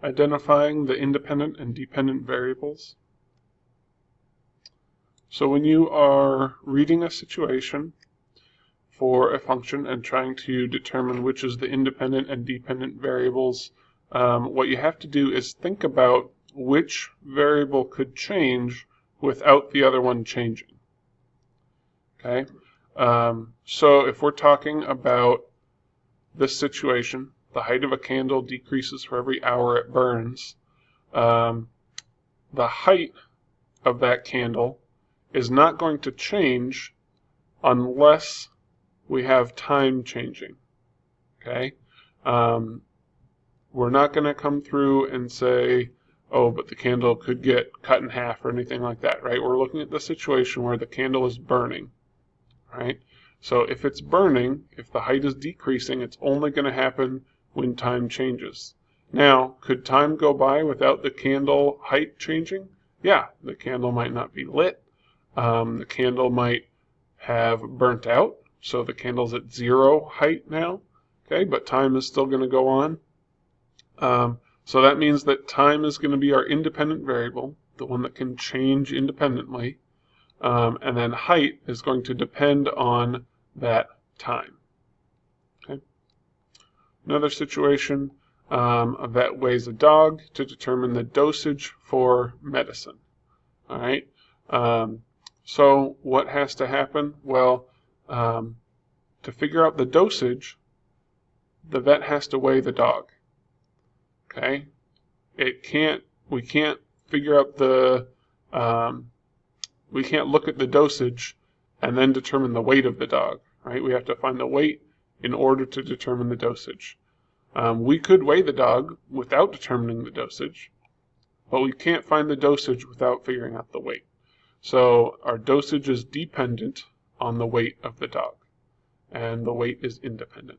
identifying the independent and dependent variables. So when you are reading a situation for a function and trying to determine which is the independent and dependent variables, what you have to do is think about which variable could change without the other one changing. Okay, so if we're talking about this situation, the height of a candle decreases for every hour it burns. The height of that candle is not going to change unless we have time changing. Okay, we're not going to come through and say, oh, but the candle could get cut in half or anything like that, right? We're looking at the situation where the candle is burning, right? So if it's burning, if the height is decreasing, it's only going to happen when time changes. Now, could time go by without the candle height changing? Yeah, the candle might not be lit. The candle might have burnt out, so the candle's at 0 height now, okay, but time is still going to go on. So that means that time is going to be our independent variable, the one that can change independently, and then height is going to depend on that time. Okay. Another situation, a vet weighs a dog to determine the dosage for medicine. All right. So what has to happen? Well, to figure out the dosage, the vet has to weigh the dog. Okay. We can't figure out we can't look at the dosage and then determine the weight of the dog, right? We have to find the weight in order to determine the dosage. We could weigh the dog without determining the dosage, but we can't find the dosage without figuring out the weight. So our dosage is dependent on the weight of the dog, and the weight is independent.